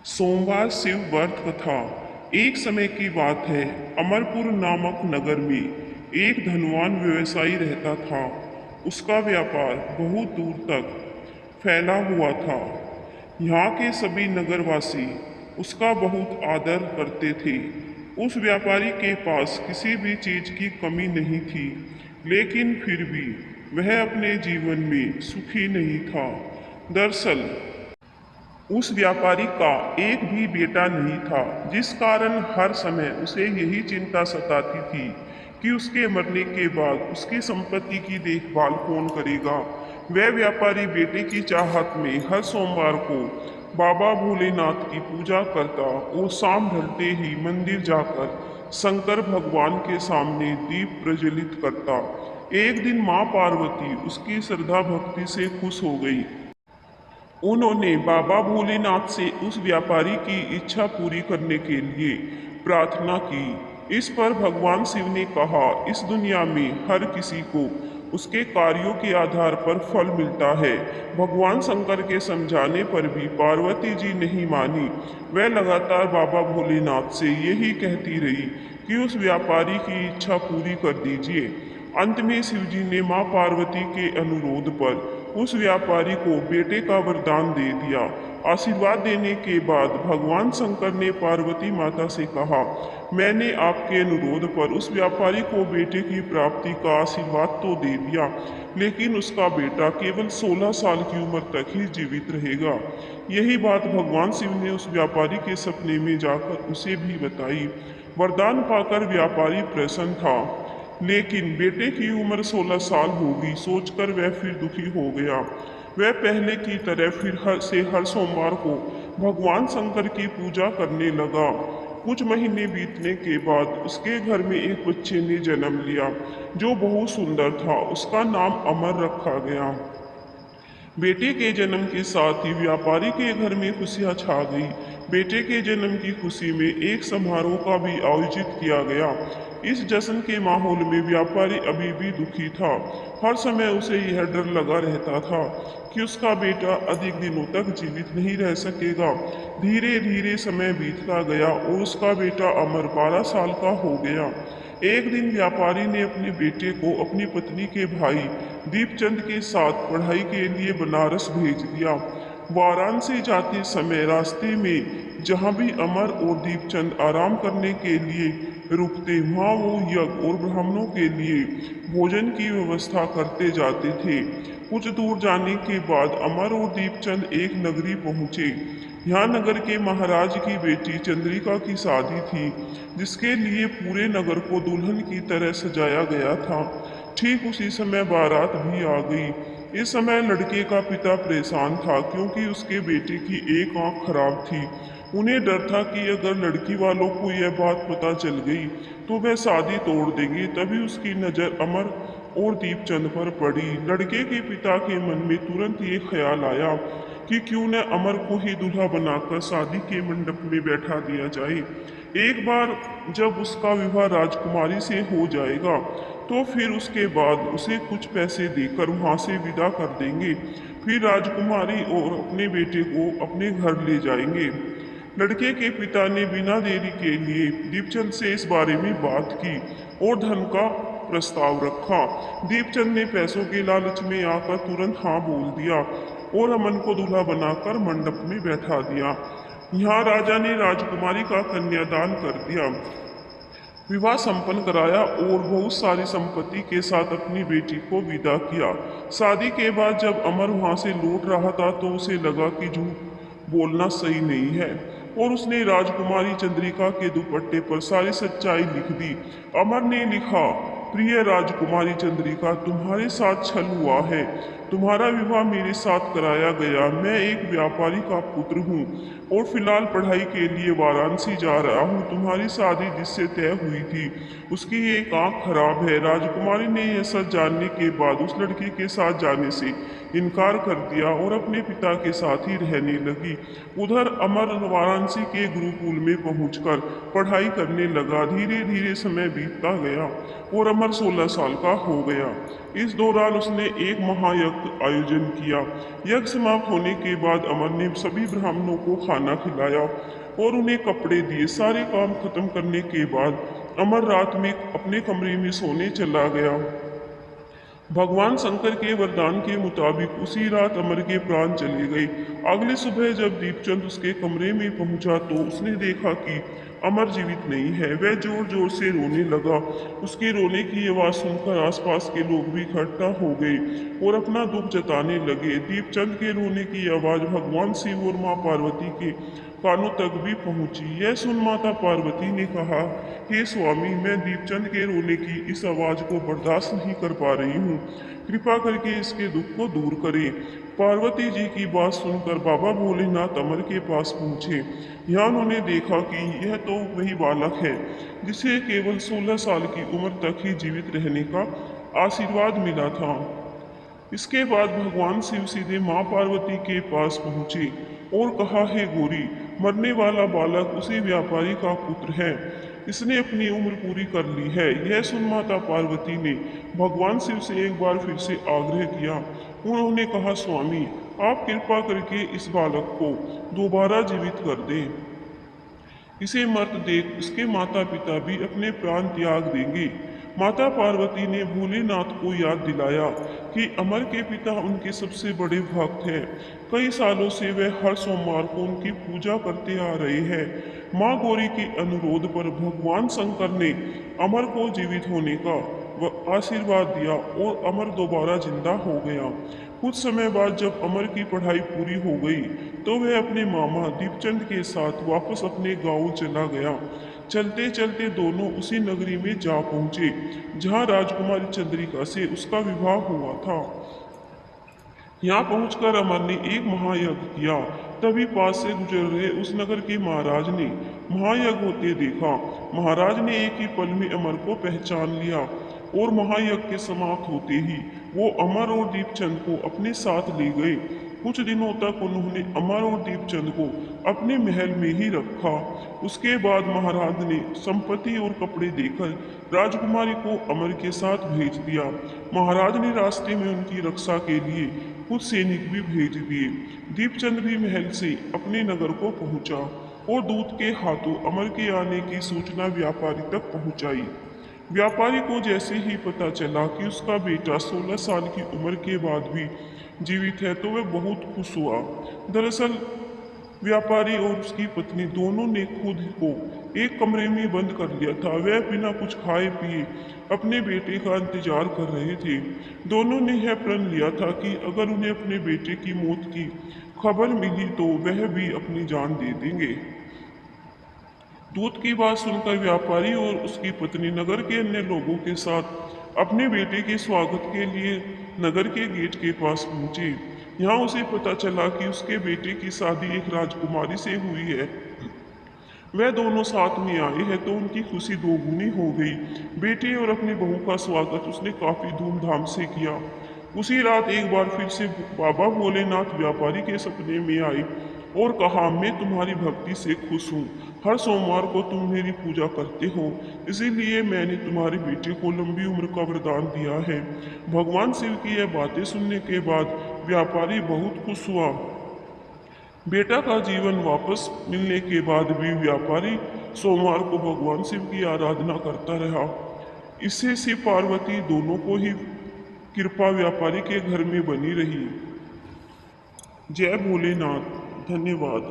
सोमवार शिव व्रत कथा। एक समय की बात है। अमरपुर नामक नगर में एक धनवान व्यवसायी रहता था। उसका व्यापार बहुत दूर तक फैला हुआ था। यहाँ के सभी नगरवासी उसका बहुत आदर करते थे। उस व्यापारी के पास किसी भी चीज की कमी नहीं थी, लेकिन फिर भी वह अपने जीवन में सुखी नहीं था। दरअसल उस व्यापारी का एक भी बेटा नहीं था, जिस कारण हर समय उसे यही चिंता सताती थी कि उसके मरने के बाद उसकी संपत्ति की देखभाल कौन करेगा। वह व्यापारी बेटे की चाहत में हर सोमवार को बाबा भोलेनाथ की पूजा करता और शाम ढलते ही मंदिर जाकर शंकर भगवान के सामने दीप प्रज्वलित करता। एक दिन माँ पार्वती उसकी श्रद्धा भक्ति से खुश हो गई। उन्होंने बाबा भोलेनाथ से उस व्यापारी की इच्छा पूरी करने के लिए प्रार्थना की। इस पर भगवान शिव ने कहा, इस दुनिया में हर किसी को उसके कार्यों के आधार पर फल मिलता है। भगवान शंकर के समझाने पर भी पार्वती जी नहीं मानी। वह लगातार बाबा भोलेनाथ से यही कहती रही कि उस व्यापारी की इच्छा पूरी कर दीजिए। अंत में शिवजी ने मां पार्वती के अनुरोध पर उस व्यापारी को बेटे का वरदान दे दिया। आशीर्वाद देने के बाद भगवान शंकर ने पार्वती माता से कहा, मैंने आपके अनुरोध पर उस व्यापारी को बेटे की प्राप्ति का आशीर्वाद तो दे दिया, लेकिन उसका बेटा केवल 16 साल की उम्र तक ही जीवित रहेगा। यही बात भगवान शिव ने उस व्यापारी के सपने में जाकर उसे भी बताई। वरदान पाकर व्यापारी प्रसन्न था, लेकिन बेटे की उम्र 16 साल होगी सोचकर वह फिर दुखी हो गया। वह पहले की तरह फिर हर सोमवार को भगवान शंकर की पूजा करने लगा। कुछ महीने बीतने के बाद उसके घर में एक बच्चे ने जन्म लिया, जो बहुत सुंदर था। उसका नाम अमर रखा गया। बेटे के जन्म के साथ ही व्यापारी के घर में खुशियां छा गई। बेटे के जन्म की खुशी में एक समारोह का भी आयोजित किया गया। इस जश्न के माहौल में व्यापारी अभी भी दुखी था। हर समय उसे यह डर लगा रहता था कि उसका बेटा अधिक दिनों तक जीवित नहीं रह सकेगा। धीरे धीरे समय बीतता गया और उसका बेटा अमर 12 साल का हो गया। एक दिन व्यापारी ने अपने बेटे को अपनी पत्नी के भाई दीपचंद के साथ पढ़ाई के लिए बनारस भेज दिया। वाराणसी जाते समय रास्ते में जहाँ भी अमर और दीपचंद आराम करने के लिए रुकते, वहाँ वो यज्ञ और ब्राह्मणों के लिए भोजन की व्यवस्था करते जाते थे। कुछ दूर जाने के बाद अमर और दीपचंद एक नगरी पहुँचे। यहाँ नगर के महाराज की बेटी चंद्रिका की शादी थी, जिसके लिए पूरे नगर को दुल्हन की तरह सजाया गया था। ठीक उसी समय बारात भी आ गई। इस समय लड़के का पिता परेशान था, क्योंकि उसके बेटे की एक आंख खराब थी। उन्हें डर था कि अगर लड़की वालों को यह बात पता चल गई तो वह शादी तोड़ देंगे। तभी उसकी नज़र अमर और दीपचंद पर पड़ी। लड़के के पिता के मन में तुरंत ये ख्याल आया कि क्यों न अमर को ही दूल्हा बनाकर शादी के मंडप में बैठा दिया जाए। एक बार जब उसका विवाह राजकुमारी से हो जाएगा, तो फिर उसके बाद उसे कुछ पैसे देकर वहां से विदा कर देंगे। फिर राजकुमारी और अपने बेटे को अपने घर ले जाएंगे। लड़के के पिता ने बिना देरी के लिए दीपचंद से इस बारे में बात की और धन का प्रस्ताव रखा। दीपचंद ने पैसों के लालच में आकर तुरंत हाँ बोल दिया और अमन को दूल्हा बनाकर मंडप में बैठा दिया। यहाँ राजा ने राजकुमारी का कन्यादान कर दिया, विवाह संपन्न कराया और बहुत सारी संपत्ति के साथ अपनी बेटी को विदा किया। शादी के बाद जब अमर वहां से लौट रहा था तो उसे लगा कि झूठ बोलना सही नहीं है, और उसने राजकुमारी चंद्रिका के दुपट्टे पर सारी सच्चाई लिख दी। अमर ने लिखा, प्रिय राजकुमारी चंद्रिका, तुम्हारे साथ छल हुआ है। तुम्हारा विवाह मेरे साथ कराया गया। मैं एक व्यापारी का पुत्र हूँ और फिलहाल पढ़ाई के लिए वाराणसी जा रहा हूँ। तुम्हारी शादी जिससे तय हुई थी उसकी एक आंख खराब है। राजकुमारी ने यह सच जानने के बाद उस लड़के के साथ जाने से इनकार कर दिया और अपने पिता के साथ ही रहने लगी। उधर अमर वाराणसी के गुरुकुल में पहुंचकर पढ़ाई करने लगा। धीरे धीरे समय बीतता गया और अमर 16 साल का हो गया। इस दौरान उसने एक महायज्ञ समाप्त आयोजन किया। यज्ञ समाप्त होने के बाद अमर ने सभी ब्राह्मणों को खाना खिलाया और उन्हें कपड़े दिए। सारे काम खत्म करने के बाद अमर रात में अपने कमरे में सोने चला गया। भगवान शंकर के वरदान के मुताबिक उसी रात अमर के प्राण चले गए। अगली सुबह जब दीपचंद उसके कमरे में पहुंचा तो उसने देखा कि अमर जीवित नहीं है। वह जोर जोर से रोने लगा। उसके रोने की आवाज़ सुनकर आसपास के लोग भी इकट्ठा हो गए और अपना दुख जताने लगे। दीपचंद के रोने की आवाज़ भगवान शिव और माँ पार्वती के कानों तक भी पहुंची। यह सुन माता पार्वती ने कहा, हे स्वामी, मैं दीपचंद के रोने की इस आवाज़ को बर्दाश्त नहीं कर पा रही हूँ। कृपा करके इसके दुख को दूर करें। पार्वती जी की बात सुनकर बाबा भोलेनाथ अमर के पास पहुँचे। यहाँ उन्होंने देखा कि यह तो वही बालक है जिसे केवल 16 साल की उम्र तक ही जीवित रहने का आशीर्वाद मिला था। इसके बाद भगवान शिव सीधे माँ पार्वती के पास पहुँचे और कहा, हे गौरी, मरने वाला बालक उसी व्यापारी का पुत्र है। इसने अपनी उम्र पूरी कर ली है। यह सुन माता पार्वती ने भगवान शिव से एक बार फिर से आग्रह किया। उन्होंने कहा, स्वामी, आप कृपा करके इस बालक को दोबारा जीवित कर दें। इसे मर्त देख उसके माता पिता भी अपने प्राण त्याग देंगे। माता पार्वती ने भोलेनाथ को याद दिलाया कि अमर के पिता उनके सबसे बड़े भक्त हैं। कई सालों से वे हर सोमवार को उनकी पूजा करते आ रहे हैं। माँ गौरी के अनुरोध पर भगवान शंकर ने अमर को जीवित होने का आशीर्वाद दिया और अमर दोबारा जिंदा हो गया। कुछ समय बाद जब अमर की पढ़ाई पूरी हो गई तो वह अपने मामा दीपचंद के साथ वापस अपने गांव चला गया। चलते चलते दोनों उसी नगरी में जा पहुंचे जहां राजकुमारी चंद्रिका से उसका विवाह हुआ था। यहाँ पहुंचकर अमर ने एक महायज्ञ किया। तभी पास से गुजर रहे उस नगर के महाराज ने महायज्ञ होते देखा। महाराज ने एक ही पल में अमर को पहचान लिया और महायज्ञ के समाप्त होते ही वो अमर और दीपचंद को अपने साथ ले गए। कुछ दिनों तक उन्होंने अमर और दीपचंद को अपने महल में ही रखा। उसके बाद महाराज ने संपत्ति और कपड़े देकर राजकुमारी को अमर के साथ भेज दिया। महाराज ने रास्ते में उनकी रक्षा के लिए कुछ सैनिक भी भेज दिए। दीपचंद भी महल से अपने नगर को पहुंचा और दूत के हाथों अमर के आने की सूचना व्यापारी तक पहुंचाई। व्यापारी को जैसे ही पता चला कि उसका बेटा 16 साल की उम्र के बाद भी जीवित है तो वह बहुत खुश हुआ। दरअसल व्यापारी और उसकी पत्नी दोनों ने खुद को एक कमरे में बंद कर लिया था। वह बिना कुछ खाए पिए अपने बेटे का इंतजार कर रहे थे। दोनों ने यह प्रण लिया था कि अगर उन्हें अपने बेटे की मौत की खबर मिली तो वह भी अपनी जान दे देंगे। दूत की बात सुनकर व्यापारी और उसकी पत्नी नगर के अन्य लोगों के साथ अपने बेटे के स्वागत के लिए नगर के गेट के पास पहुंचे। यहाँ उसे पता चला कि उसके बेटे की शादी एक राजकुमारी से हुई है। वह दोनों साथ में आए हैं तो उनकी खुशी दोगुनी हो गई। बेटे और अपनी बहू का स्वागत उसने काफी धूमधाम से किया। उसी रात एक बार फिर से बाबा भोलेनाथ व्यापारी के सपने में आए और कहा, मैं तुम्हारी भक्ति से खुश हूँ। हर सोमवार को तुम मेरी पूजा करते हो, इसीलिए मैंने तुम्हारे बेटे को लंबी उम्र का वरदान दिया है। भगवान शिव की यह बातें सुनने के बाद व्यापारी बहुत खुश हुआ। बेटा का जीवन वापस मिलने के बाद भी व्यापारी सोमवार को भगवान शिव की आराधना करता रहा। इससे शिव पार्वती दोनों को ही कृपा व्यापारी के घर में बनी रही। जय भोलेनाथ। धन्यवाद।